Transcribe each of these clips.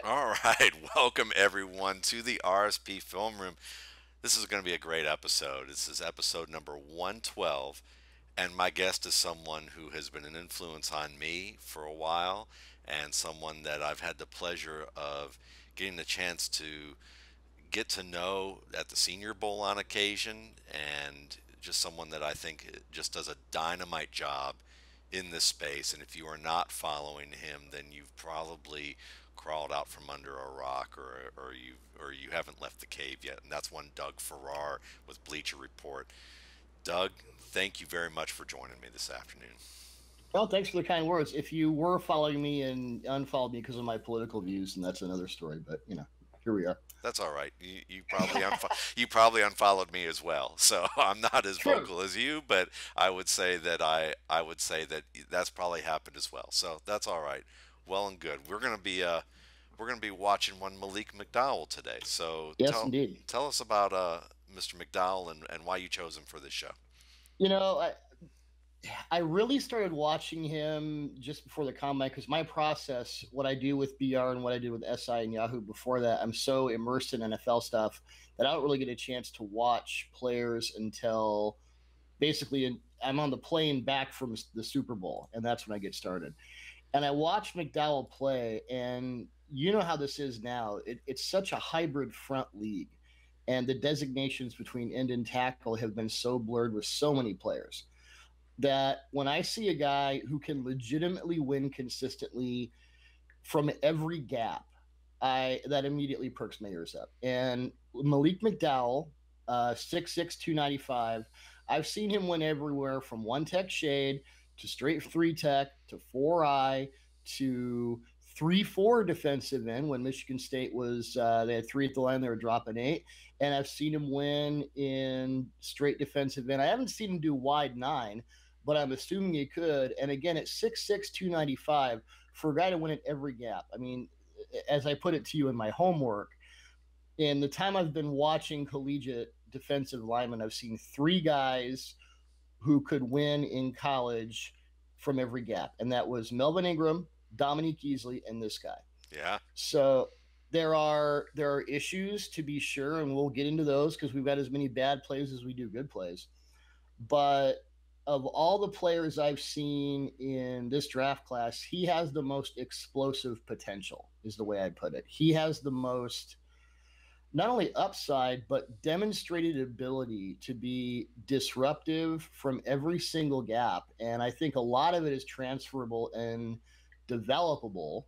All right, welcome everyone to the RSP Film Room. This is going to be a great episode. This is episode number 112, and my guest is someone who has been an influence on me for a while, and someone that I've had the pleasure of getting the chance to get to know at the Senior Bowl on occasion, and just someone that I think just does a dynamite job in this space. And if you are not following him, then you've probably crawled out from under a rock, or you haven't left the cave yet. And that's one Doug Farrar with Bleacher Report. Doug, thank you very much for joining me this afternoon. Well, thanks for the kind words. If you were following me and unfollowed me because of my political views, then that's another story. But here we are. That's all right. You probably unfollowed me as well. So I'm not as True. vocal as you, but I would say that that's probably happened as well. So that's all right. Well and good. We're gonna be watching one Malik McDowell today. So Yes, tell indeed. tell us about Mr. McDowell and why you chose him for this show. You know, I really started watching him just before the combine because my process, what I do with BR and what I did with SI and Yahoo before that, I'm so immersed in NFL stuff that I don't really get a chance to watch players until basically I'm on the plane back from the Super Bowl, and that's when I get started. And I watched McDowell play, and you know how this is now. It's such a hybrid front league, and the designations between end and tackle have been so blurred with so many players that when I see a guy who can legitimately win consistently from every gap, I that immediately perks my ears up. And Malik McDowell, 6'6", 295, I've seen him win everywhere from one tech shade to straight three tech to four eye to 3-4 defensive end when Michigan State was they had three at the line, they were dropping eight. And I've seen him win in straight defensive end. I haven't seen him do wide nine, but I'm assuming he could. And again, at 6'6", 295, for a guy to win at every gap. I mean, as I put it to you in my homework, in the time I've been watching collegiate defensive linemen, I've seen three guys who could win in college from every gap, and that was Melvin Ingram, Dominique Easley, and this guy. Yeah. So there are issues to be sure, and we'll get into those because we've got as many bad plays as we do good plays. But of all the players I've seen in this draft class, he has the most explosive potential, is the way I put it. He has the most not only upside, but demonstrated ability to be disruptive from every single gap. And I think a lot of it is transferable and developable.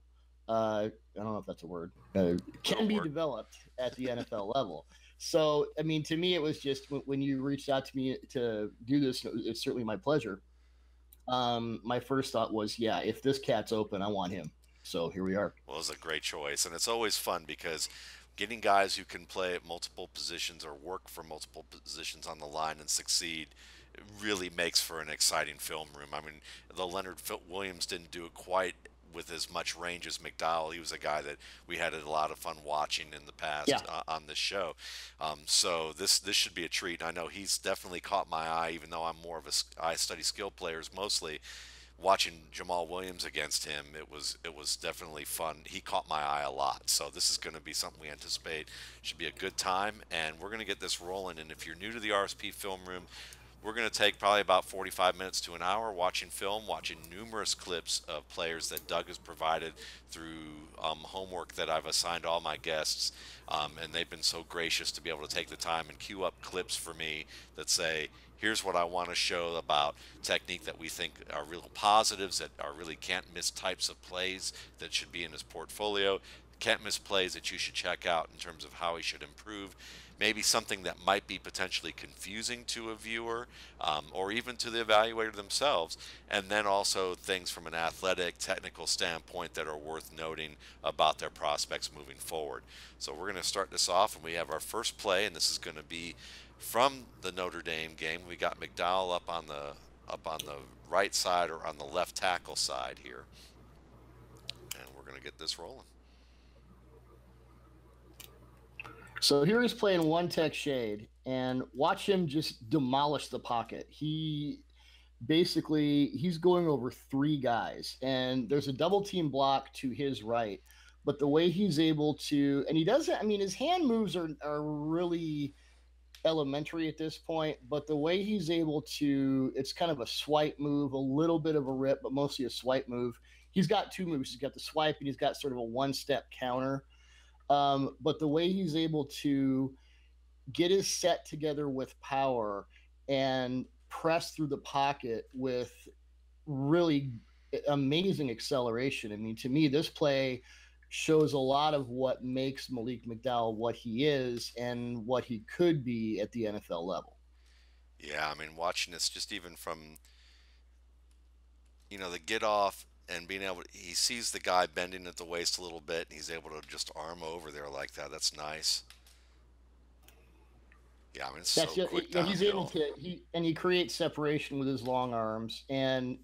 I don't know if that's a word. It'll Can be work. developed at the NFL level. So, I mean, to me, it was just when you reached out to me to do this, it's certainly my pleasure. My first thought was, yeah, if this cat's open, I want him. So here we are. Well, it's a great choice, and it's always fun because getting guys who can play at multiple positions or work for multiple positions on the line and succeed really makes for an exciting film room. I mean, the Williams didn't do it quite with as much range as McDowell. He was a guy that we had a lot of fun watching in the Yeah. past on this show. So this should be a treat. I know he's definitely caught my eye, even though I'm more of I study skill players mostly. Watching Jamal Williams against him, it was definitely fun. He caught my eye a lot. So this is going to be something we anticipate should be a good time, and we're going to get this rolling. And if you're new to the RSP Film Room, we're going to take probably about 45 minutes to an hour watching film, watching numerous clips of players that Doug has provided through homework that I've assigned all my guests. And they've been so gracious to be able to take the time and queue up clips for me that say, here's what I want to show about technique that we think are real positives, that are really can't miss types of plays that should be in his portfolio, can't miss plays that you should check out in terms of how he should improve. Maybe something that might be potentially confusing to a viewer, or even to the evaluator themselves, and then also things from an athletic, technical standpoint that are worth noting about their prospects moving forward. So we're going to start this off, and we have our first play, and this is going to be from the Notre Dame game. We got McDowell up on the right side or on the left tackle side here, and we're going to get this rolling. So here he's playing one tech shade, and watch him just demolish the pocket. He's going over three guys, and there's a double team block to his right. but the way he's able to, and he doesn't, I mean, his hand moves are really elementary at this point, but the way he's able to, it's kind of a swipe move, a little bit of a rip, but mostly a swipe move. He's got two moves. He's got the swipe and he's got sort of a one step counter. But the way he's able to get his set together with power and press through the pocket with really amazing acceleration. I mean, to me, this play shows a lot of what makes Malik McDowell what he is and what he could be at the NFL level. Yeah, I mean, watching this just even from, the get off and being able he sees the guy bending at the waist a little bit and he's able to just arm over there like that. That's nice. Yeah, I mean, it's That's so just, quick he's able downhill. to he creates separation with his long arms. And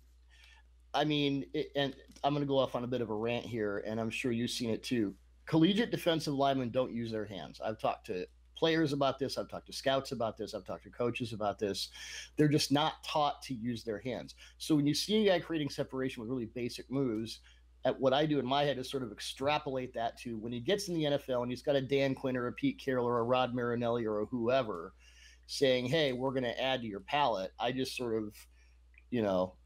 I mean, and I'm going to go off on a bit of a rant here, and I'm sure you've seen it too. Collegiate defensive linemen don't use their hands. I've talked to players about this. I've talked to scouts about this. I've talked to coaches about this. They're just not taught to use their hands. So when you see a guy creating separation with really basic moves, at what I do in my head is sort of extrapolate that to when he gets in the NFL and he's got a Dan Quinn or a Pete Carroll or a Rod Marinelli or a whoever saying, "Hey, we're going to add to your palette." I just sort of,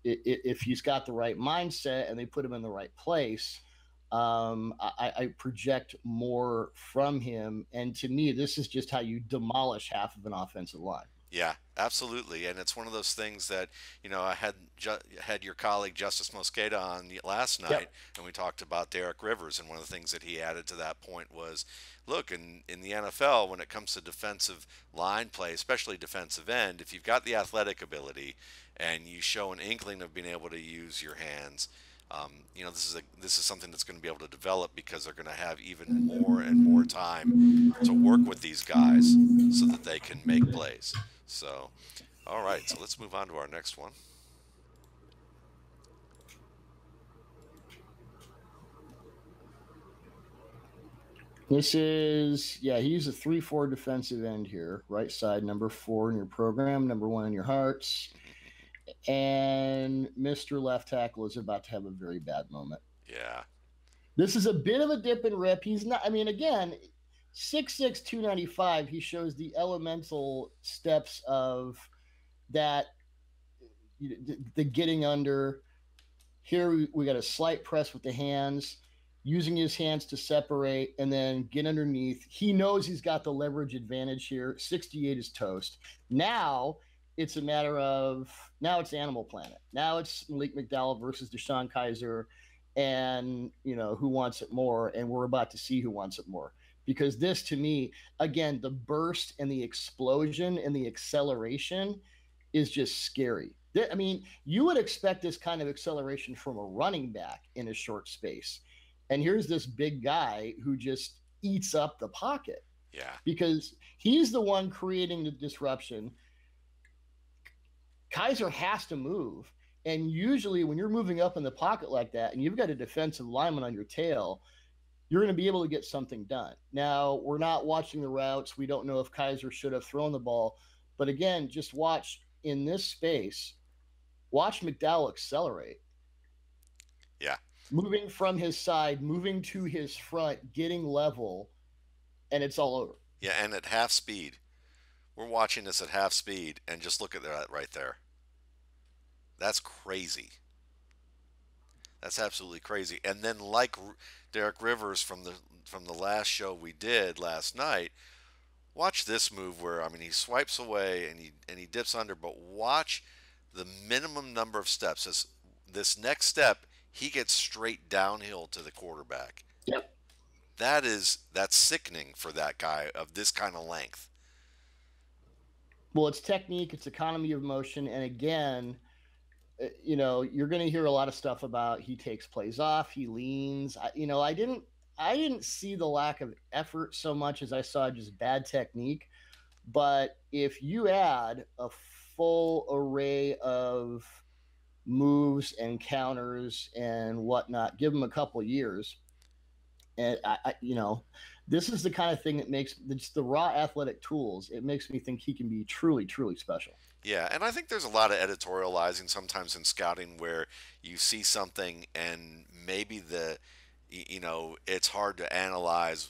if he's got the right mindset and they put him in the right place, I project more from him. And to me, this is just how you demolish half of an offensive line. Yeah, absolutely, and it's one of those things that I had your colleague Justice Mosqueda on last night, Yep. and we talked about Derek Rivers, and one of the things that he added to that point was, look, in the NFL, when it comes to defensive line play, especially defensive end, if you've got the athletic ability and you show an inkling of being able to use your hands, this is something that's going to be able to develop because they're going to have even more and more time to work with these guys so that they can make plays. So, all right, so let's move on to our next one. This is, yeah, he's a 3-4 defensive end here, right side, number 4 in your program, number 1 in your hearts. And Mr. Left Tackle is about to have a very bad moment. Yeah, This is a bit of a dip and rip. He's not, I mean, again, 6'6", 295, he shows the elemental steps of that, the getting under. Here we got a slight press with the hands, using his hands to separate and then get underneath. He knows he's got the leverage advantage here. 68 is toast. Now it's a matter of, now it's Animal Planet. Now it's Malik McDowell versus Deshaun Kaiser, and who wants it more, and we're about to see who wants it more. Because this, to me, again, the burst and the explosion and the acceleration is just scary. I mean, you would expect this kind of acceleration from a running back in a short space. And here's this big guy who just eats up the pocket yeah, because he's the one creating the disruption. Kaiser has to move. And usually, when you're moving up in the pocket like that and you've got a defensive lineman on your tail, you're going to be able to get something done. Now, we're not watching the routes. We don't know if Kaiser should have thrown the ball. But again, just watch in this space, watch McDowell accelerate, yeah, moving from his side, moving to his front, getting level, and it's all over. yeah, and at half speed. We're watching this at half speed, and just look at that right there. That's crazy. That's absolutely crazy. And then, like Derek Rivers from the last show we did last night, watch this move where he swipes away and he dips under, but watch the minimum number of steps. This next step, he gets straight downhill to the quarterback. Yep. That's sickening for that guy of this kind of length. Well, it's technique, it's economy of motion, and again, you're going to hear a lot of stuff about he takes plays off, he leans. I didn't see the lack of effort so much as I saw just bad technique. But if you add a full array of moves and counters and whatnot, give him a couple years, and this is the kind of thing that makes just the raw athletic tools. It makes me think he can be truly, truly special. Yeah, and I think there's a lot of editorializing sometimes in scouting where you see something and maybe it's hard to analyze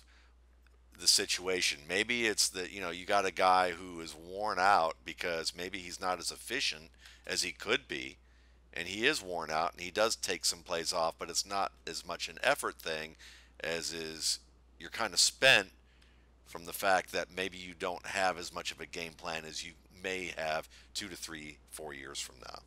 the situation. Maybe it's that, you got a guy who is worn out because maybe he's not as efficient as he could be, and he is worn out and he does take some plays off, but it's not as much an effort thing as is you're kind of spent from the fact that maybe you don't have as much of a game plan as you may have 2 to 3, 4 years from now.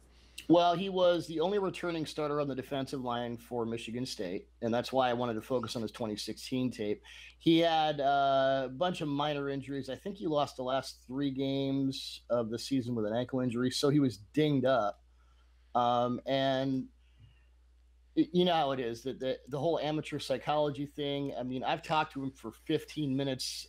Well, he was the only returning starter on the defensive line for Michigan State, and that's why I wanted to focus on his 2016 tape. He had a bunch of minor injuries. I think he lost the last 3 games of the season with an ankle injury, so he was dinged up. And you know how it is that the whole amateur psychology thing. I mean, I've talked to him for 15 minutes,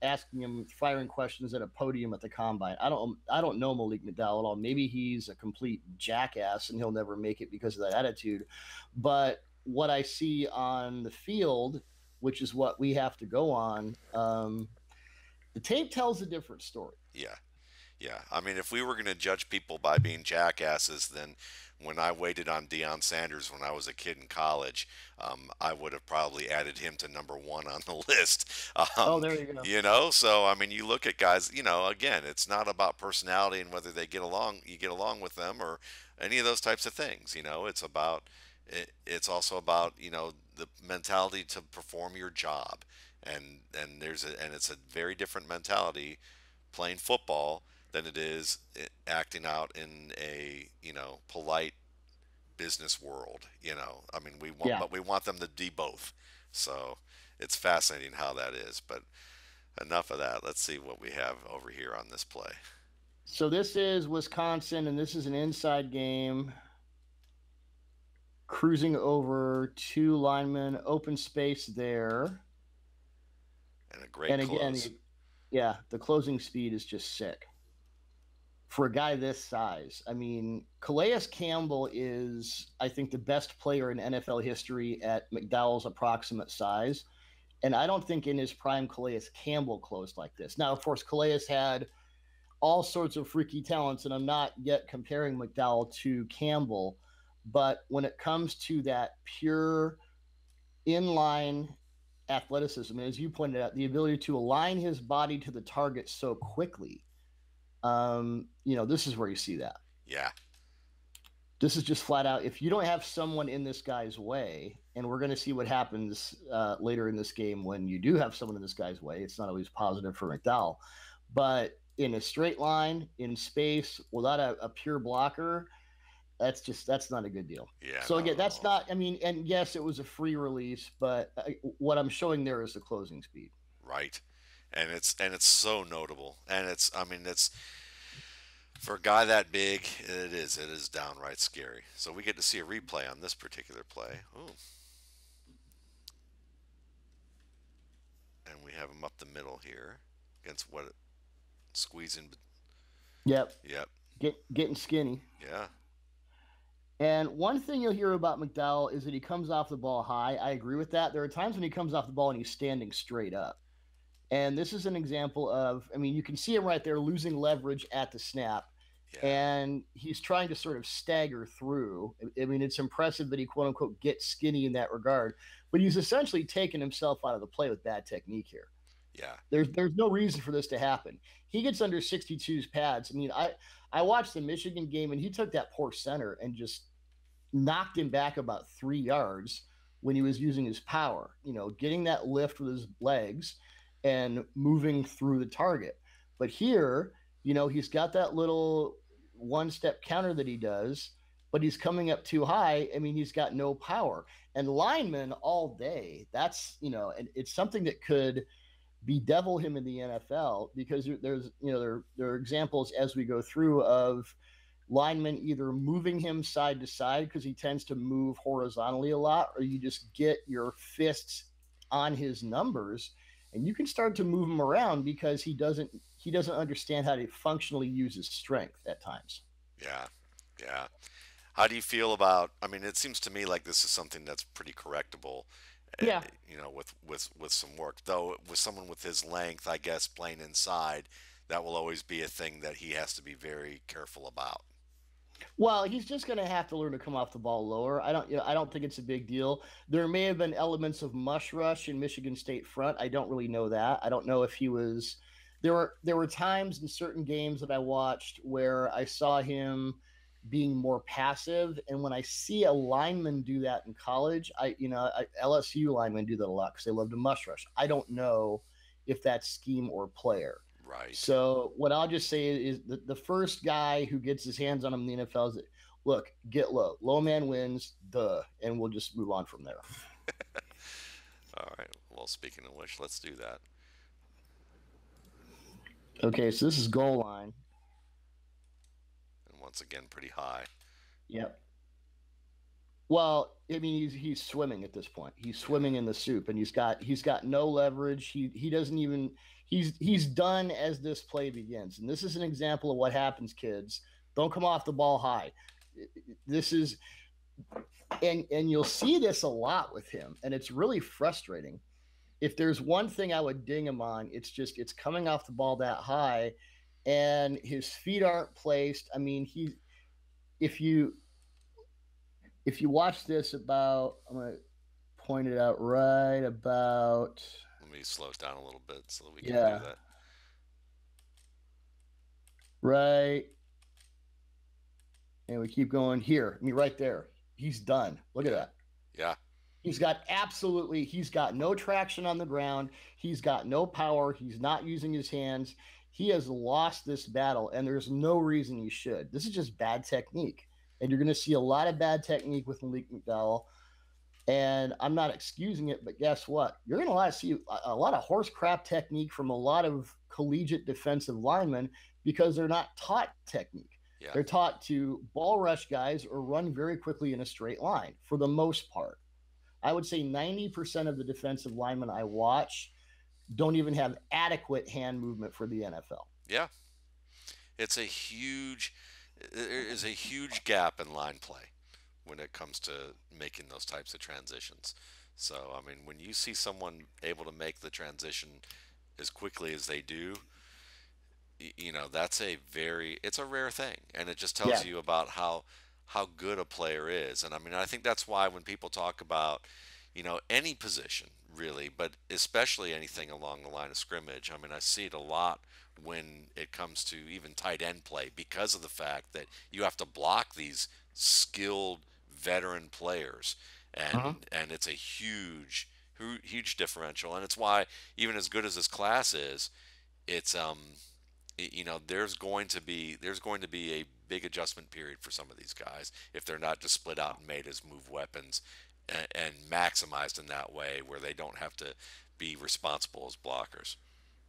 asking him firing questions at a podium at the combine. I don't know Malik McDowell at all. Maybe he's a complete jackass and he'll never make it because of that attitude. But what I see on the field, which is what we have to go on, the tape tells a different story. Yeah. Yeah, I mean, if we were going to judge people by being jackasses, then when I waited on Deion Sanders when I was a kid in college, I would have probably added him to number one on the list. Oh, there you go. So I mean, you look at guys, again, it's not about personality and whether they get along, you get along with them or any of those types of things. It's also about, the mentality to perform your job. And it's a very different mentality playing football than it is acting out in a polite business world. I mean, Yeah. we want them to be both. So it's fascinating how that is. But enough of that. Let's see what we have over here on this play. So this is Wisconsin, and this is an inside game. Cruising over 2 linemen, open space there. And a great And again, close. yeah, the closing speed is just sick for a guy this size. I mean, Calais Campbell is, I think, the best player in NFL history at McDowell's approximate size. And I don't think in his prime Calais Campbell closed like this. Now, of course, Calais had all sorts of freaky talents, and I'm not yet comparing McDowell to Campbell. But when it comes to that pure inline athleticism, and as you pointed out, the ability to align his body to the target so quickly, this is where you see that. Yeah. This is just flat out. If you don't have someone in this guy's way, and we're going to see what happens later in this game when you do have someone in this guy's way, it's not always positive for McDowell. But in a straight line, in space, without a pure blocker, that's not a good deal. Yeah. So Not again, at that's all. not. I mean, and yes, it was a free release, but what I'm showing there is the closing speed. Right. And it's so notable. And it's I mean it's for a guy that big, it is downright scary. So we get to see a replay on this particular play. Ooh. And we have him up the middle here against what squeezing. Yep, Yep. getting skinny. Yeah. And one thing you'll hear about McDowell is that he comes off the ball high. I agree with that. There are times when he comes off the ball and he's standing straight up. And this is an example of, I mean, you can see him right there losing leverage at the snap. Yeah. And he's trying to sort of stagger through. I mean, it's impressive that he quote unquote gets skinny in that regard, but he's essentially taken himself out of the play with bad technique here. Yeah. There's no reason for this to happen. He gets under 62's pads. I mean, I watched the Michigan game and he took that poor center and just knocked him back about 3 yards when he was using his power, getting that lift with his legs and moving through the target. But here, he's got that little 1 step counter that he does, but he's coming up too high. I mean, he's got no power. And linemen all day, and it's something that could bedevil him in the NFL because there are examples as we go through of linemen either moving him side to side because he tends to move horizontally a lot, or you just get your fists on his numbers and you can start to move him around because he doesn't understand how to functionally use his strength at times. Yeah. Yeah. How do you feel about? I mean, it seems to me like this is something that's pretty correctable, Yeah. with some work. Though with someone with his length, I guess playing inside, that will always be a thing that he has to be very careful about. Well, he's just going to have to learn to come off the ball lower. I don't think it's a big deal. There may have been elements of mush rush in Michigan State front. I don't really know that. I don't know if he was. There were times in certain games that I watched where I saw him being more passive, and when I see a lineman do that in college, LSU linemen do that a lot because they love to mush rush. I don't know if that's scheme or player. Right. So what I'll just say is the first guy who gets his hands on him in the NFL is, look, get low. Low man wins, duh, and we'll just move on from there. All right. Well, speaking of which, let's do that. Okay, so this is goal line. And once again, pretty high. Yep. Well, I mean, he's swimming at this point. He's swimming in the soup, and he's got no leverage. He doesn't even he's done as this play begins. And this is an example of what happens, kids. Don't come off the ball high. This is and you'll see this a lot with him, and it's really frustrating. If there's one thing I would ding him on, it's coming off the ball that high, and his feet aren't placed. I mean, if you if you watch this about, I'm gonna point it out right about, Let me slow it down a little bit so that we can do yeah, that. right, and we keep going here. I mean, right there, he's done. Look at Yeah. that. Yeah. He's got no traction on the ground. He's got no power. He's not using his hands. He has lost this battle, and there's no reason he should. This is just bad technique. And you're going to see a lot of bad technique with Malik McDowell. And I'm not excusing it, but guess what? You're going to see a lot of horse crap technique from a lot of collegiate defensive linemen because they're not taught technique. Yeah. They're taught to ball rush guys or run very quickly in a straight line for the most part. I would say 90% of the defensive linemen I watch don't even have adequate hand movement for the NFL. Yeah. It's a huge there is a huge gap in line play when it comes to making those types of transitions. So, I mean, when you see someone able to make the transition as quickly as they do, that's it's a rare thing, and it just Yeah. tells you about how good a player is. And I mean, I think that's why when people talk about any position really, but especially anything along the line of scrimmage, I mean, I see it a lot when it comes to even tight end play because of the fact that you have to block these skilled veteran players, Uh-huh. and it's a huge differential. And it's why, even as good as this class is, it's there's going to be a big adjustment period for some of these guys if they're not just split out and made as move weapons, and maximized in that way where they don't have to be responsible as blockers.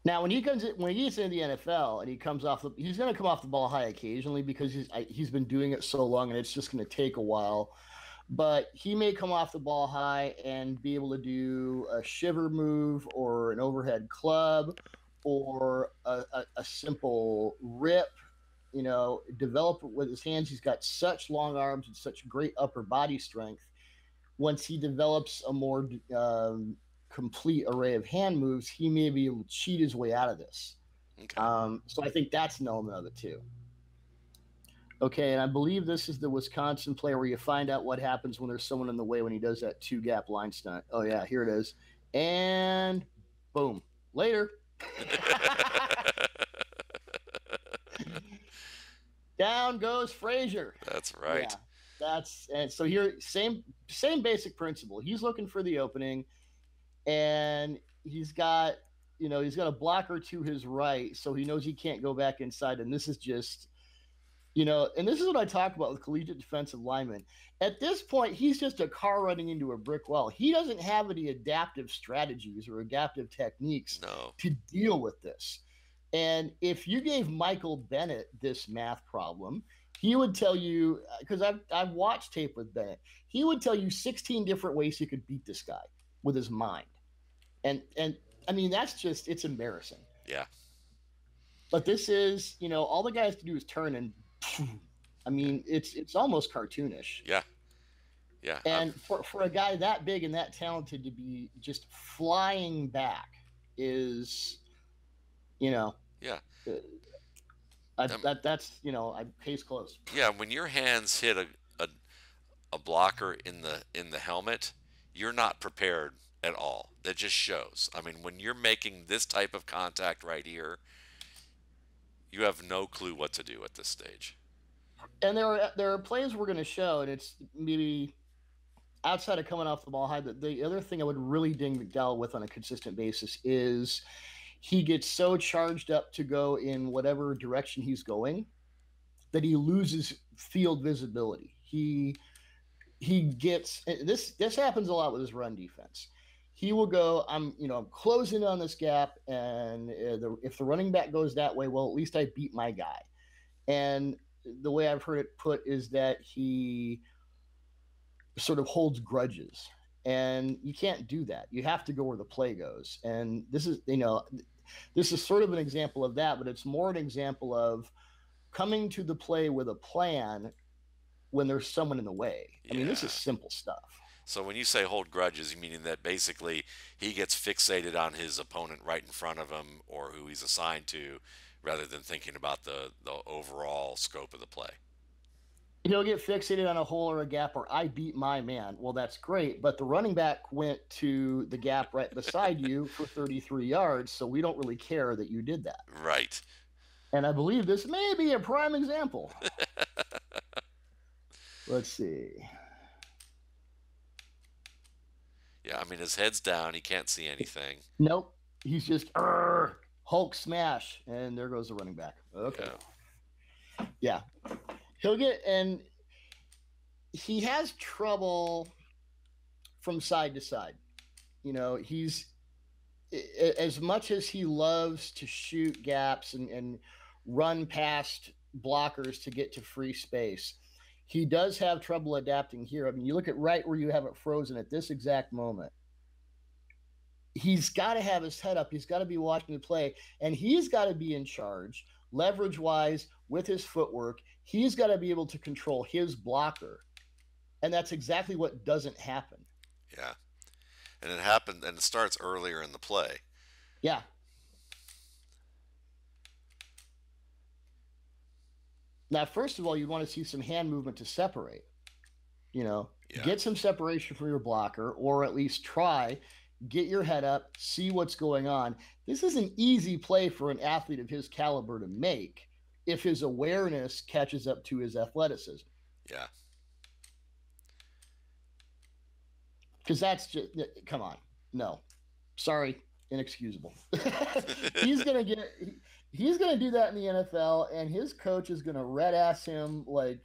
Now, when he gets into the NFL and he's going to come off the ball high occasionally because he's been doing it so long and it's just going to take a while. But he may come off the ball high and be able to do a shiver move or an overhead club or a simple rip. Develop it with his hands. He's got such long arms and such great upper body strength. Once he develops a more complete array of hand moves, he may be able to cheat his way out of this. Okay. So I think that's an element of it too. Okay, and I believe this is the Wisconsin play where you find out what happens when there's someone in the way when he does that two gap line stunt. Oh yeah, here it is, and boom, later. Down goes Frazier. That's right. Yeah, and so here same basic principle. He's looking for the opening, and he's got a blocker to his right, so he knows he can't go back inside. And this is just and this is what I talk about with collegiate defensive linemen. At this point, he's just a car running into a brick wall. He doesn't have any adaptive strategies or adaptive techniques No. to deal with this. And if you gave Michael Bennett this math problem, he would tell you, because I've watched tape with Bennett, he would tell you 16 different ways he could beat this guy with his mind. And I mean, it's embarrassing. Yeah. But this is, all the guy has to do is turn and I mean, it's almost cartoonish. Yeah. Yeah. And for a guy that big and that talented to be just flying back is, Yeah. uh, Um, That's I case closed. yeah, when your hands hit a, a blocker in the helmet, you're not prepared at all. That just shows. I mean, when you're making this type of contact right here, you have no clue what to do at this stage. And there are plays we're going to show, and it's maybe outside of coming off the ball high. The other thing I would really ding McDowell with on a consistent basis is he gets so charged up to go in whatever direction he's going that he loses field visibility. He gets this happens a lot with his run defense. He will go, I'm closing on this gap, and if the running back goes that way, well, at least I beat my guy. And the way I've heard it put is that he sort of holds grudges, and you can't do that. You have to go where the play goes. And this is sort of an example of that, but it's more an example of coming to the play with a plan when there's someone in the way. I mean, this Yeah. is simple stuff. So when you say hold grudges, you meaning that basically he gets fixated on his opponent right in front of him or who he's assigned to, rather than thinking about the overall scope of the play. He'll get fixated on a hole or a gap, or I beat my man. Well, that's great, but the running back went to the gap right beside you for 33 yards, so we don't really care that you did that. Right. And I believe this may be a prime example. Let's see. Yeah, I mean his head's down, he can't see anything. Nope. He's just Hulk smash, and there goes the running back. Okay. Yeah. He'll get, and he has trouble from side to side. He's as much as he loves to shoot gaps and run past blockers to get to free space. He does have trouble adapting here. I mean, you look at right where you have it frozen at this exact moment. He's got to have his head up. He's got to be watching the play, and he's got to be in charge, leverage wise, with his footwork. He's got to be able to control his blocker, and that's exactly what doesn't happen. Yeah. And it happened, and it starts earlier in the play. Yeah. Now, first of all, you'd want to see some hand movement to separate. Yeah. Get some separation from your blocker, or at least try. Get your head up, see what's going on. This is an easy play for an athlete of his caliber to make if his awareness catches up to his athleticism. Yeah. Because that's just, come on. No. Sorry, inexcusable. He's going to do that in the NFL, and his coach is going to red ass him and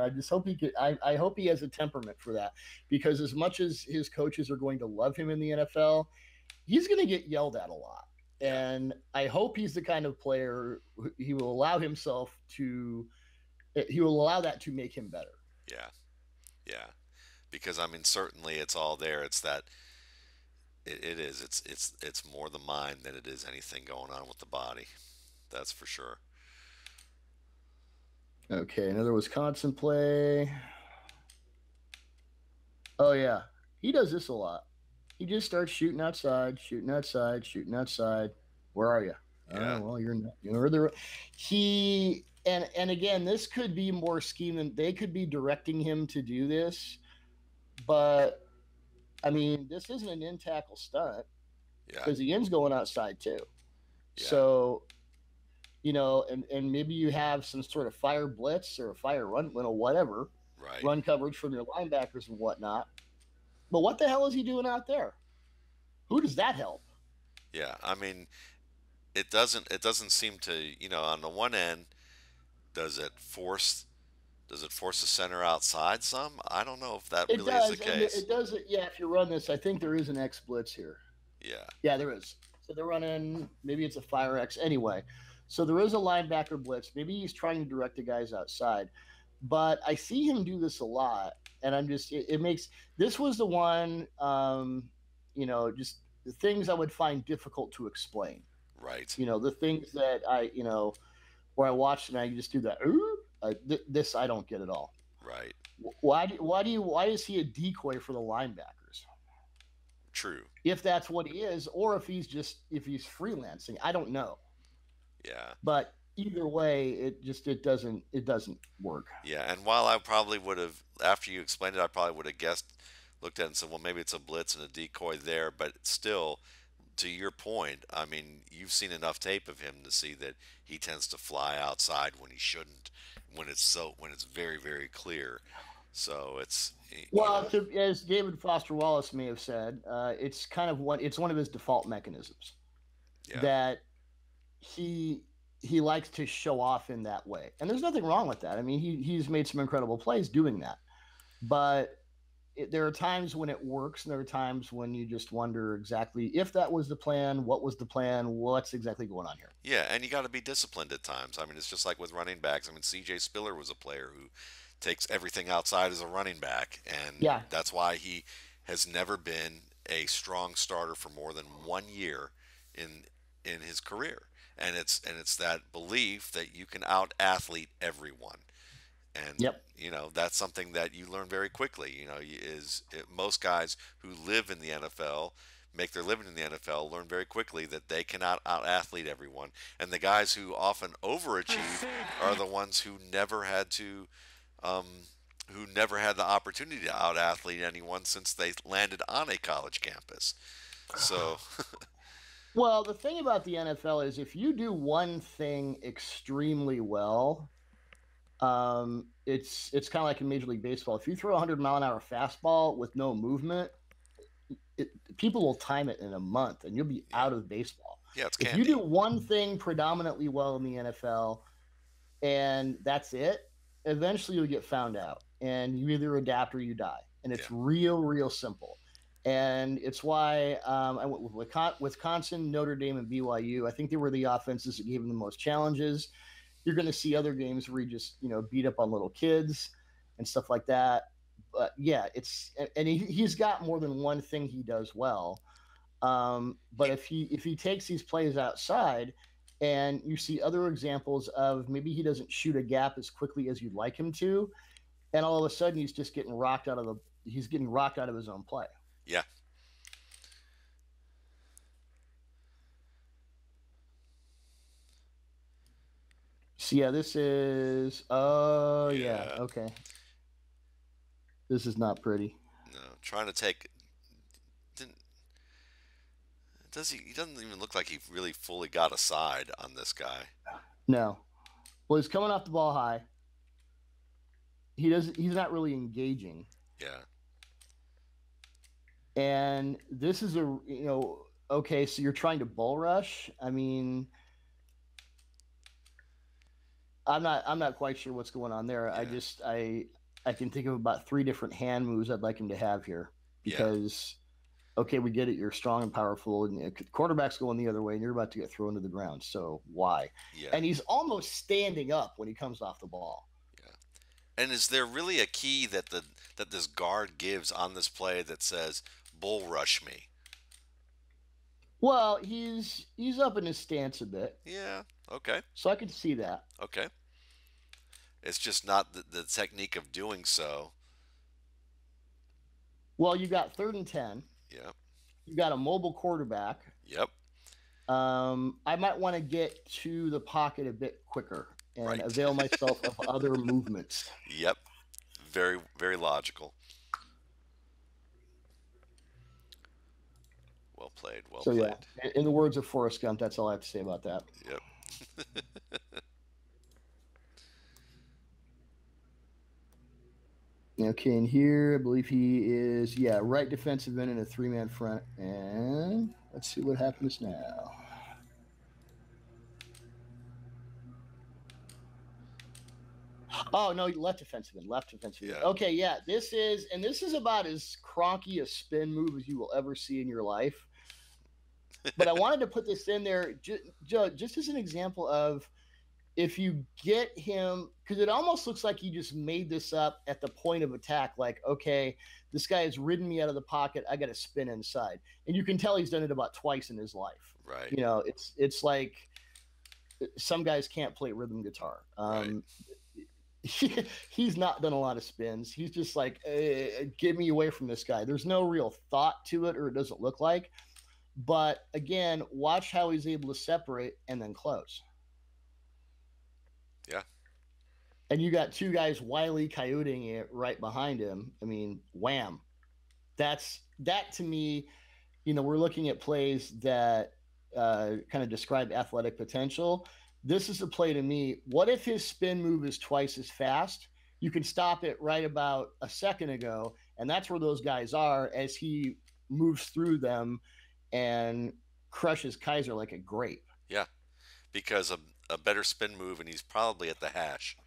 I just hope I hope he has a temperament for that, because as much as his coaches are going to love him in the NFL, he's going to get yelled at a lot. And I hope he's the kind of player he will allow that to make him better. Yeah. Yeah. Because I mean certainly it's all there. It's that it is. It's more the mind than it is anything going on with the body. That's for sure. Okay, another Wisconsin play. Oh yeah, he does this a lot. He just starts shooting outside, shooting outside, shooting outside. Where are you? Yeah. Well, you're not. He and again, this could be more scheming. They could be directing him to do this, but I mean, this isn't an in tackle stunt because the end's going outside too. Yeah. So, and maybe you have some sort of fire blitz or a fire run, whatever, Right. run coverage from your linebackers and whatnot. But what the hell is he doing out there? Who does that help? Yeah. I mean, it doesn't seem to, on the one end, does it force the center outside some? I don't know if that It really does, is the and case. it does. Yeah, if you run this, I think there is an X blitz here. Yeah. Yeah, there is. So they're running. Maybe it's a fire X anyway. So there is a linebacker blitz. Maybe he's trying to direct the guys outside, but I see him do this a lot, and I'm just it makes this was the one. Just the things I would find difficult to explain. Right. The things that where I watched and I just do that. This I don't get at all. Right. Why is he a decoy for the linebackers? True. If that's what he is, or if he's freelancing, I don't know. Yeah. But either way, it doesn't work. Yeah, and while I probably would have, after you explained it, I probably would have guessed, looked at it and said, well, maybe it's a blitz and a decoy there, but still, to your point, I mean, you've seen enough tape of him to see that he tends to fly outside when he shouldn't, when it's very, very clear. So you Well, know, as David Foster Wallace may have said, it's one of his default mechanisms yeah, that he he likes to show off in that way, and there's nothing wrong with that. I mean, he's made some incredible plays doing that, but there are times when it works, and there are times when you just wonder exactly if that was the plan, what was the plan, what's exactly going on here. yeah, and you got to be disciplined at times. I mean, it's just like with running backs. I mean, C.J. Spiller was a player who takes everything outside as a running back, and Yeah. that's why he has never been a strong starter for more than 1 year in his career. And it's that belief that you can out athlete everyone, and Yep. that's something that you learn very quickly. Most guys who live in the NFL, make their living in the NFL, learn very quickly that they cannot out athlete everyone, and the guys who often overachieve are the ones um, who never had the opportunity to out athlete anyone since they landed on a college campus. So Well, the thing about the NFL is if you do one thing extremely well, it's kind of like in Major League Baseball. If you throw a 100-mile-an-hour fastball with no movement, people will time it in a month, and you'll be yeah, out of baseball. yeah, it's If you do candy. one thing predominantly well in the NFL, and that's it, eventually you'll get found out, and you either adapt or you die, and Yeah, it's real, real simple. And it's why I went with Wisconsin, Notre Dame, and BYU. I think they were the offenses that gave them the most challenges. You're going to see other games where he just beat up on little kids and stuff like that. But yeah, and he's got more than one thing he does well. But he if he takes these plays outside, and you see other examples of maybe he doesn't shoot a gap as quickly as you'd like him to, and all of a sudden he's getting rocked out of his own play. yeah, So yeah, this is oh yeah, yeah. okay. This is not pretty. No, trying to take didn't does he? He doesn't even look like he really fully got a side on this guy. No. Well, he's coming off the ball high. He's not really engaging. Yeah, And this is okay, so you're trying to bull rush. I mean, I'm not quite sure what's going on there. I yeah, just I can think of about three different hand moves I'd like him to have here yeah, because okay, we get it. You're strong and powerful, and quarterback's going the other way, and you're about to get thrown to the ground. So why? yeah, And he's almost standing up when he comes off the ball. yeah. And is there really a key that this guard gives on this play that says "bull rush me"? Well, he's up in his stance a bit, Yeah, okay, so I could see that. okay. It's just not the technique of doing so. Well, you got 3rd and 10. Yep, You got a mobile quarterback. yep, I might want to get to the pocket a bit quicker and right. avail myself of other movements. Yep, very very logical. Well played, well So yeah, played. in the words of Forrest Gump, that's all I have to say about that. Yep. Okay, and here I believe he is right defensive end in a 3-man front, and let's see what happens now. Oh no, left defensive end, left defensive end. Yeah. Okay, yeah, this is about as cronky a spin move as you will ever see in your life. But I wanted to put this in there just as an example of if you get him, because it almost looks like he just made this up at the point of attack. Like, okay, this guy has ridden me out of the pocket. I got to spin inside, and you can tell he's done it about twice in his life. Right. It's like some guys can't play rhythm guitar. Right. He's not done a lot of spins. He's just like, get me away from this guy. There's no real thought to it, or it doesn't look like. But again, watch how he's able to separate and then close. Yeah. And you got two guys wily coyoting it right behind him. I mean, wham. That to me, we're looking at plays that kind of describe athletic potential. This is a play to me. What if his spin move is twice as fast? You can stop it right about a second ago, and that's where those guys are as he moves through them and crushes Kaiser like a grape. Yeah. Because a better spin move, and he's probably at the hash.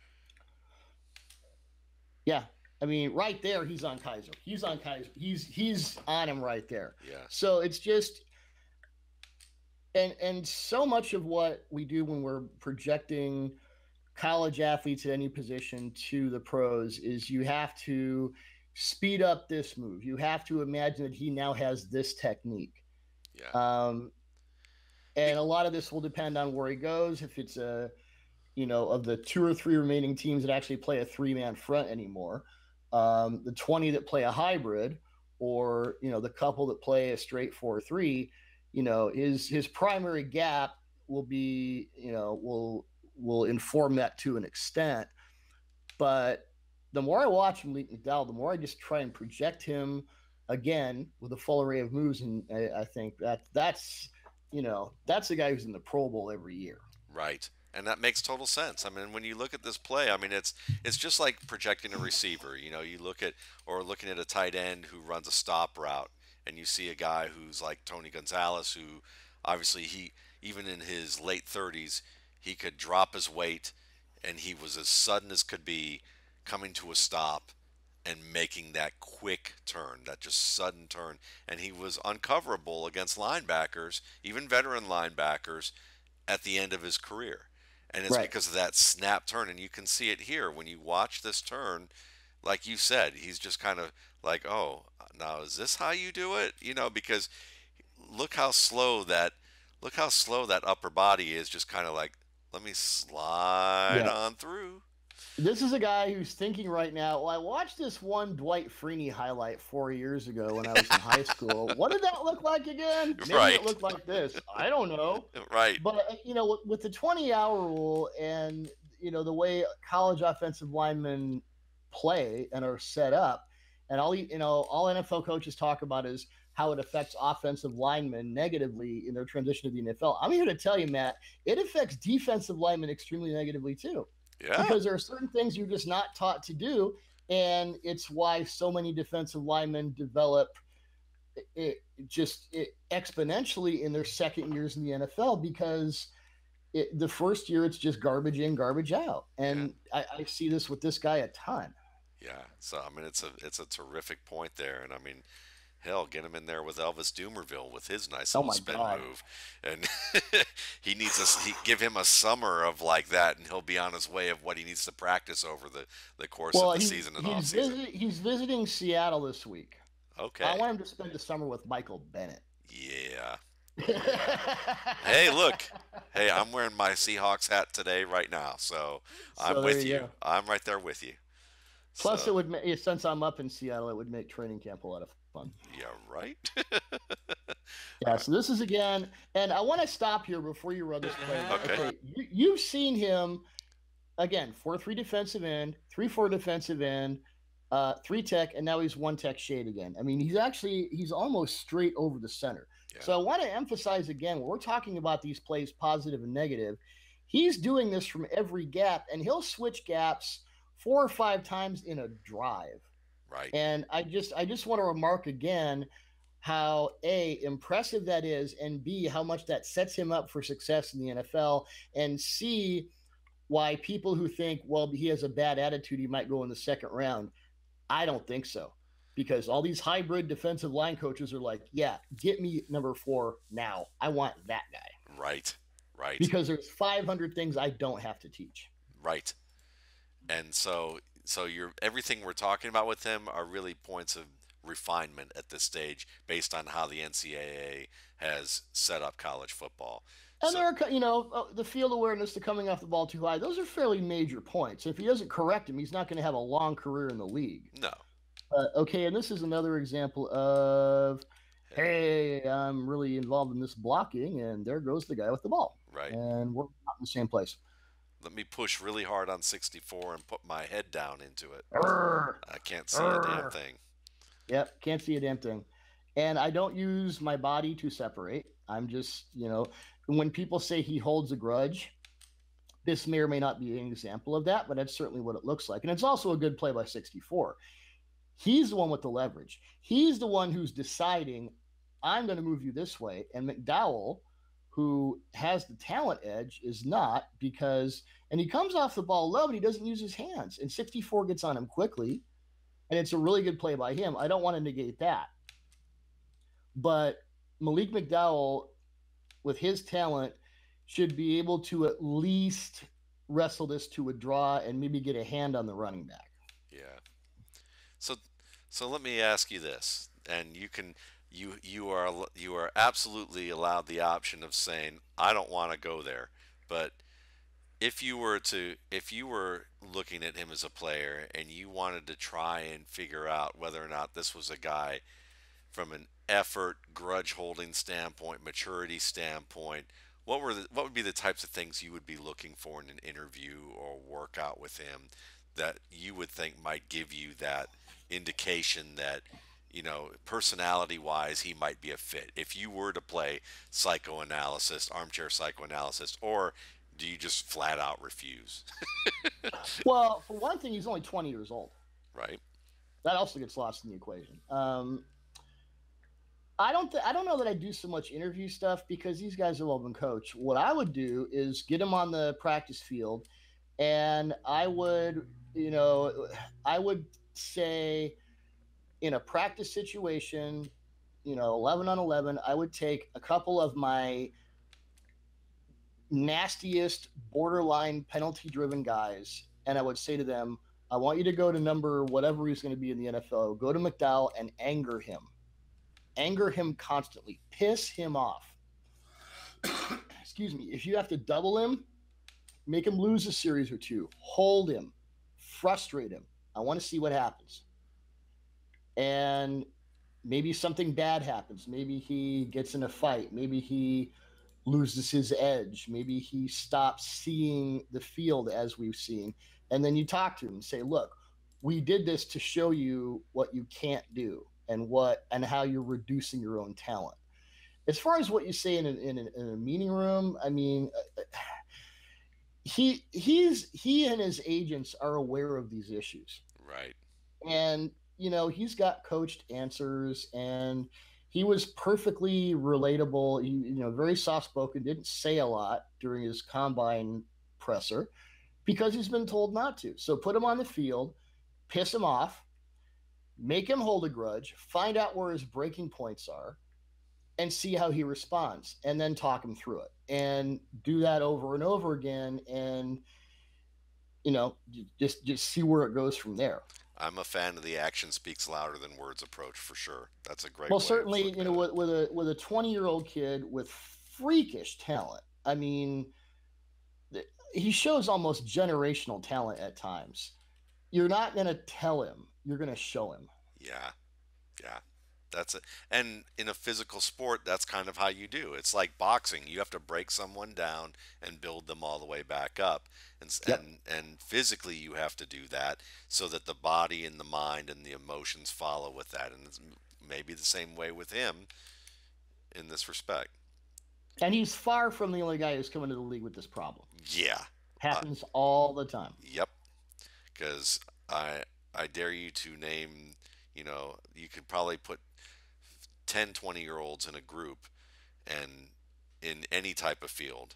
Yeah. I mean, right there, he's on Kaiser. He's on Kaiser. He's on him right there. Yeah. So it's just and so much of what we do when we're projecting college athletes at any position to the pros is you have to speed up this move. You have to imagine that he now has this technique. Yeah. Um, and a lot of this will depend on where he goes. If it's of the two or three remaining teams that actually play a three-man front anymore, the 20 that play a hybrid, or the couple that play a straight 4-3, his primary gap will be will inform that to an extent. But the more I watch Malik McDowell, the more I just try and project him again with a full array of moves, and I think that's the guy who's in the Pro Bowl every year. Right. And that makes total sense. I mean, when you look at this play, I mean, it's just like projecting a receiver. You look at or looking at a tight end who runs a stop route, and you see a guy who's like Tony Gonzalez, who obviously he even in his late 30s, he could drop his weight, and he was as sudden as could be, coming to a stop and making that quick turn, that just sudden turn, and he was uncoverable against linebackers, even veteran linebackers, at the end of his career. And it's Right. because of that snap turn. And you can see it here when you watch this turn. Like you said, he's just kind of like, oh, now is this how you do it? Because look how slow that look how slow that upper body is. Just kind of like, let me slide Yeah. on through. This is a guy who's thinking right now. Well, I watched this one Dwight Freeney highlight 4 years ago when I was in high school. What did that look like again? Maybe it Right, looked like this. I don't know. right. But with the 20-hour rule and the way college offensive linemen play and are set up, and all NFL coaches talk about is how it affects offensive linemen negatively in their transition to the NFL. I'm here to tell you, Matt, it affects defensive linemen extremely negatively too, Yeah, because there are certain things you're just not taught to do, and it's why so many defensive linemen develop exponentially in their second years in the NFL, because the first year it's just garbage in, garbage out, yeah. and I see this with this guy a ton. Yeah, so I mean, it's a terrific point there, and I mean, hell, get him in there with Elvis Dumerville with his nice Oh little my spin god! move, and give him a summer of like that, and he'll be on his way of what he needs to practice over the course of Well, the season and off season. he's visiting Seattle this week. I Okay, want him to spend the summer with Michael Bennett. yeah, yeah. Hey, look, hey, I'm wearing my Seahawks hat today right now, so I'm So there with you you. go. I'm right there with you. Plus, So since I'm up in Seattle, it would make training camp a lot of fun. yeah, right. Yeah, so this is again, and I want to stop here before you run this play. Okay, Okay, you've seen him again, 4-3 defensive end, 3-4 defensive end, 3 tech, and now he's 1 tech shade again. I mean, he's almost straight over the center. yeah, So I want to emphasize again, when we're talking about these plays, positive and negative, he's doing this from every gap, and he'll switch gaps 4 or 5 times in a drive. right. And I just want to remark again how impressive that is, and B, how much that sets him up for success in the NFL, and C, why people who think, well, he has a bad attitude, he might go in the second round. I don't think so, because all these hybrid defensive line coaches are like, yeah, get me number 4 now. I want that guy, Right, right, because there's 500 things I don't have to teach. right. And so you're everything we're talking about with him are really points of refinement at this stage based on how the NCAA has set up college football. And So there are, the field awareness, the coming off the ball too high. Those are fairly major points. If he doesn't correct him, he's not going to have a long career in the league. no, Okay, and this is another example of, hey, I'm really involved in this blocking, and there goes the guy with the ball, right, and we're not in the same place. Let me push really hard on 64 and put my head down into it. Urgh, I can't see a damn urgh. thing. Yep, can't see a damn thing. And I don't use my body to separate. I'm just, when people say he holds a grudge, this may or may not be an example of that, but that's certainly what it looks like. And it's also a good play by 64. He's the one with the leverage. He's the one who's deciding, I'm going to move you this way. And McDowell, who has the talent edge, is not because, and he comes off the ball low, but he doesn't use his hands. And 64 gets on him quickly. And it's a really good play by him. I don't want to negate that. But Malik McDowell, with his talent, should be able to at least wrestle this to a draw and maybe get a hand on the running back. Yeah. So, so let me ask you this, and you are absolutely allowed the option of saying I don't want to go there, but if you were looking at him as a player and you wanted to try and figure out whether or not this was a guy from an effort, grudge holding standpoint, maturity standpoint, what would be the types of things you would be looking for in an interview or workout with him that you would think might give you that indication that personality wise he might be a fit if you were to play psychoanalysis, armchair psychoanalysis, or do you just flat out refuse? Well, for one thing, he's only 20 years old. Right. That also gets lost in the equation. I don't know that I do so much interview stuff because these guys are well been coached. What I would do is get them on the practice field, and I would say in a practice situation, 11 on 11, I would take a couple of my nastiest borderline penalty driven guys, and I would say to them, I want you to go to number whatever he's going to be in the NFL, go to McDowell and anger him constantly, piss him off. Excuse me. If you have to double him, make him lose a series or two, hold him, frustrate him. I want to see what happens. And maybe something bad happens. Maybe he gets in a fight. Maybe he loses his edge. Maybe he stops seeing the field as we've seen. And then you talk to him and say, look, we did this to show you what you can't do and how you're reducing your own talent. As far as what you say in a meeting room, I mean, he and his agents are aware of these issues. Right. And he's got coached answers, and he was perfectly relatable. Very soft spoken, didn't say a lot during his combine presser because he's been told not to. So put him on the field, piss him off, make him hold a grudge, find out where his breaking points are, and see how he responds, and then talk him through it, and do that over and over again, and just see where it goes from there. I'm a fan of the action speaks louder than words approach for sure. That's a great Well, way certainly, of looking at it. with a 20-year-old kid with freakish talent. I mean, he shows almost generational talent at times. You're not going to tell him, you're going to show him. Yeah. Yeah. That's it. And in a physical sport, that's kind of how you do. It's like boxing. You have to break someone down and build them all the way back up. Yep. And physically you have to do that so that the body and the mind and the emotions follow with that. And it's maybe the same way with him in this respect. And he's far from the only guy who's coming to the league with this problem. Yeah. Uh, Happens all the time. yep. Because I dare you to name, you could probably put 10, 20 year olds in a group and in any type of field,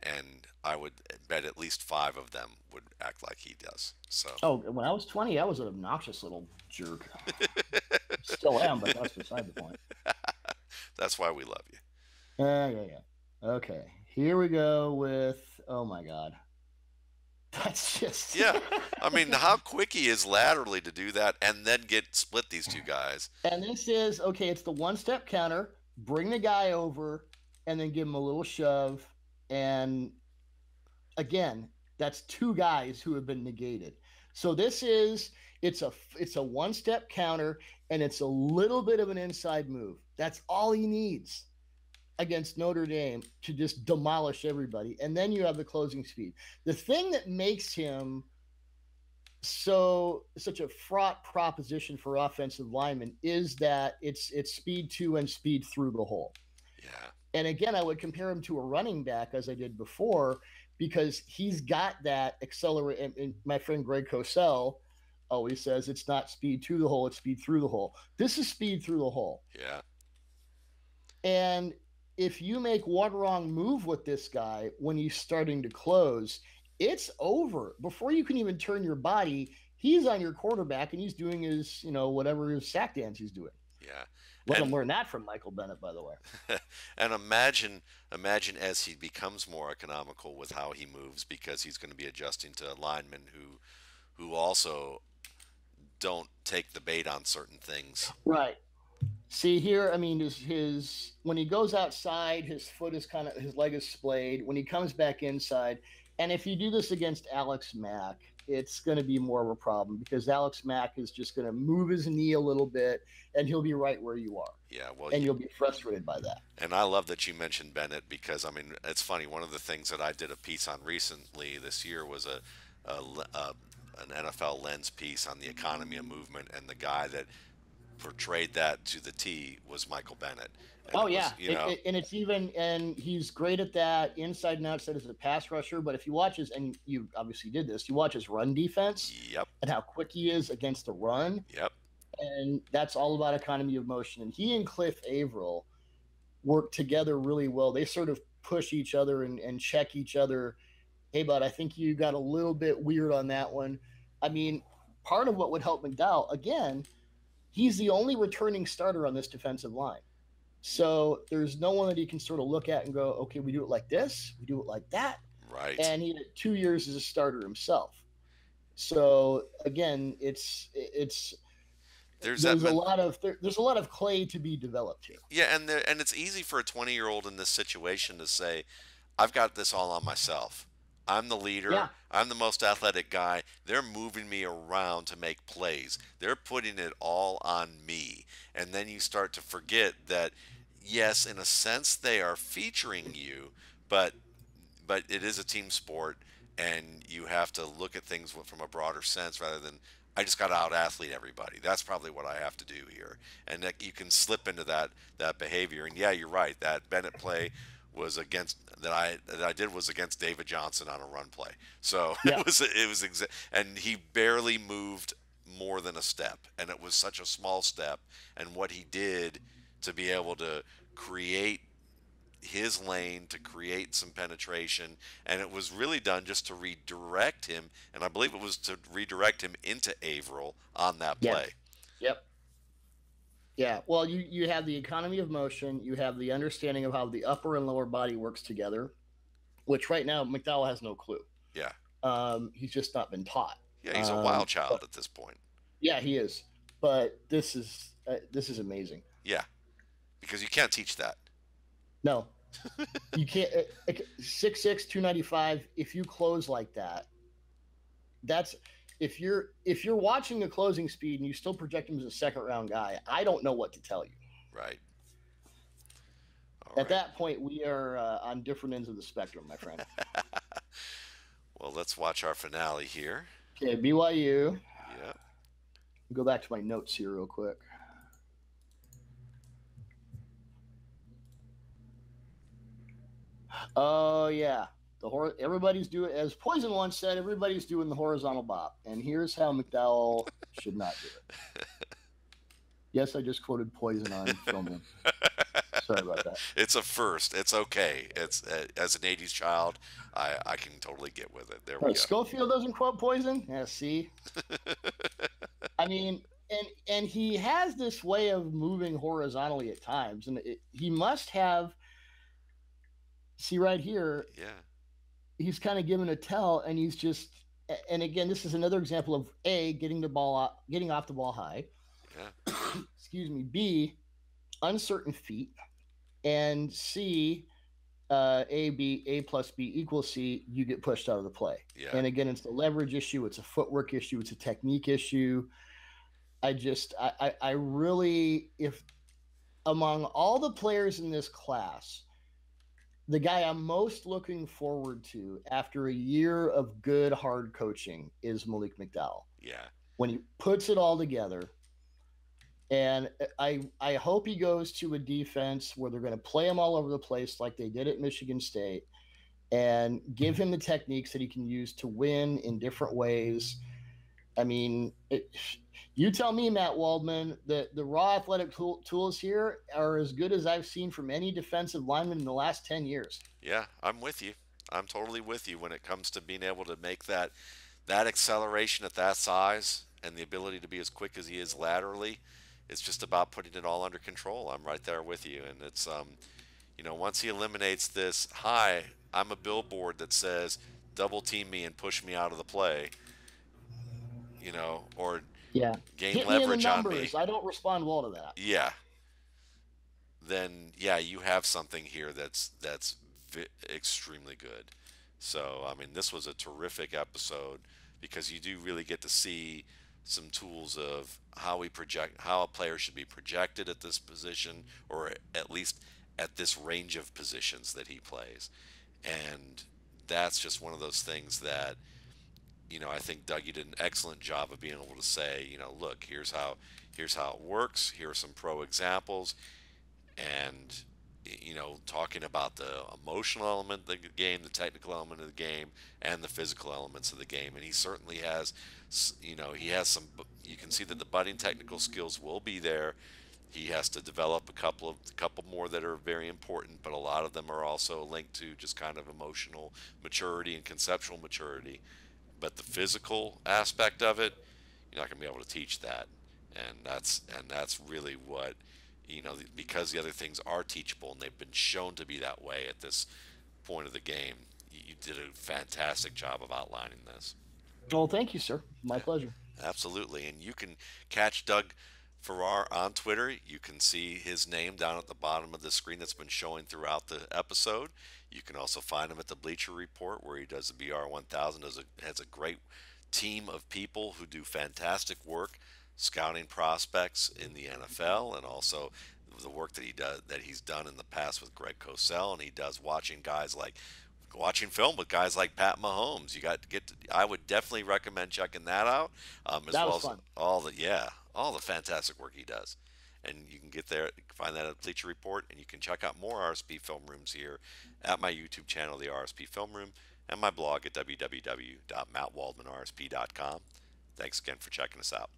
and I would bet at least five of them would act like he does. So Oh, when I was 20, I was an obnoxious little jerk. Still am, but that's beside the point. that's why we love you. Yeah. Okay. Here we go with, oh my God. That's just. Yeah, I mean, how quick he is laterally to do that and then get split these two guys. And this is, okay, it's the one step counter. Bring the guy over and then give him a little shove. And again, that's two guys who have been negated. So it's a one step counter, and it's a little bit of an inside move. That's all he needs. against Notre Dame to just demolish everybody. And then you have the closing speed. The thing that makes him such a fraught proposition for offensive linemen is that it's speed to and speed through the hole. Yeah. And again, I would compare him to a running back as I did before because he's got that accelerate. And my friend Greg Cosell always says it's not speed to the hole, it's speed through the hole. This is speed through the hole. Yeah. And if you make one wrong move with this guy when he's starting to close, it's over. Before you can even turn your body, he's on your quarterback and he's doing his, whatever his sack dance he's doing. Yeah. Let him learn that from Michael Bennett, by the way. And imagine as he becomes more economical with how he moves, because he's going to be adjusting to linemen who also don't take the bait on certain things. Right. See here, I mean, his when he goes outside, his leg is splayed. When he comes back inside, and if you do this against Alex Mack, it's going to be more of a problem because Alex Mack is just going to move his knee a little bit, and he'll be right where you are. Yeah, well, and you'll be frustrated by that. And I love that you mentioned Bennett because I mean, it's funny. One of the things that I did a piece on recently this year was an NFL lens piece on the economy of movement, and the guy that portrayed that to the T was Michael Bennett. And and he's great at that inside and outside as a pass rusher. But if you watch and you obviously did this, you watch his run defense. Yep. And how quick he is against the run. Yep. And that's all about economy of motion. And he and Cliff Averill work together really well. They sort of push each other and check each other. Hey, bud, I think you got a little bit weird on that one. I mean, part of what would help McDowell, again, he's the only returning starter on this defensive line. So there's no one that he can sort of look at and go, okay, we do it like this, we do it like that. Right. And he had 2 years as a starter himself. So again, there's a lot of clay to be developed here. Yeah, and it's easy for a 20-year-old in this situation to say, I've got this all on myself. I'm the leader. Yeah. I'm the most athletic guy. They're moving me around to make plays. They're putting it all on me. And then you start to forget that, yes, in a sense, they are featuring you, but it is a team sport, and you have to look at things from a broader sense rather than, I just got to out-athlete everybody. That's probably what I have to do here. And that you can slip into that behavior. And yeah, you're right. That Bennett play was against I did was against David Johnson on a run play. So yeah. And he barely moved more than a step, and it was such a small step. And what he did to be able to create his lane, to create some penetration, and it was really done just to redirect him, and I believe it was to redirect him into Averill on that play. Yep. Yeah, well, you have the economy of motion, you have the understanding of how the upper and lower body works together, which right now McDowell has no clue. Yeah. He's just not been taught. Yeah, he's a wild child at this point. Yeah, he is. But this is amazing. Yeah, because you can't teach that. No, you can't. 6'6", 295. If you close like that, that's if you're watching the closing speed and you still project him as a second round guy. I don't know what to tell you. Right. At that point, we are on different ends of the spectrum, my friend. Well, let's watch our finale here. Okay, BYU. Yeah. Go back to my notes here real quick. Oh yeah, everybody's doing, as Poison once said, everybody's doing the horizontal bop, and here's how McDowell should not do it. Yes, I just quoted Poison on Film Room. Sorry about that. It's a first. It's okay. It's as an '80s child, I can totally get with it. There we go. Schofield doesn't quote Poison. Yeah, see. I mean, and he has this way of moving horizontally at times, and he must have. See right here. Yeah. He's kind of given a tell, and he's just. And again, this is another example of A, getting off the ball high. Yeah. Excuse me. B, uncertain feet, and C, A plus B equals C. You get pushed out of the play. Yeah. And again, it's a leverage issue. It's a footwork issue. It's a technique issue. I really, if among all the players in this class, the guy I'm most looking forward to after a year of good hard coaching is Malik McDowell. Yeah. When he puts it all together, and I hope he goes to a defense where they're going to play him all over the place like they did at Michigan State, and give him the techniques that he can use to win in different ways. I mean, you tell me, Matt Waldman, that the raw athletic tools here are as good as I've seen from any defensive lineman in the last 10 years. Yeah, I'm with you. I'm totally with you when it comes to being able to make that acceleration at that size and the ability to be as quick as he is laterally. It's just about putting it all under control. I'm right there with you, and it's once he eliminates this high, I'm a billboard that says double team me and push me out of the play, or Yeah. gain Hit me in the leverage on me. numbers. I don't respond well to that. Yeah, then yeah, you have something here that's extremely good. So I mean, this was a terrific episode because you do really get to see some tools of how a player should be projected at this position, or at least at this range of positions that he plays, and that's just one of those things that I think Dougie did an excellent job of being able to say, look, here's how it works. Here are some pro examples, and talking about the emotional element of the game, the technical element of the game, and the physical elements of the game. And he certainly has, he has some. You can see that the budding technical skills will be there. He has to develop a couple more that are very important, but a lot of them are also linked to just kind of emotional maturity and conceptual maturity. But the physical aspect of it, you're not going to be able to teach that, and that's really what because the other things are teachable and they've been shown to be that way at this point of the game. You did a fantastic job of outlining this. Well, thank you, sir. My pleasure. Absolutely. And you can catch Doug Farrar on Twitter. You can see his name down at the bottom of the screen that's been showing throughout the episode. You can also find him at the Bleacher Report where he does the BR 1000, has a great team of people who do fantastic work scouting prospects in the NFL, and also the work that he's done in the past with Greg Cosell, and he does watching film with guys like Pat Mahomes. You got to get. I would definitely recommend checking that out, as That well was as fun. all the fantastic work he does. And you can get there, find that at Bleacher Report, and you can check out more RSP Film Rooms here at my YouTube channel, the RSP Film Room, and my blog at www.mattwaldmanrsp.com. Thanks again for checking us out.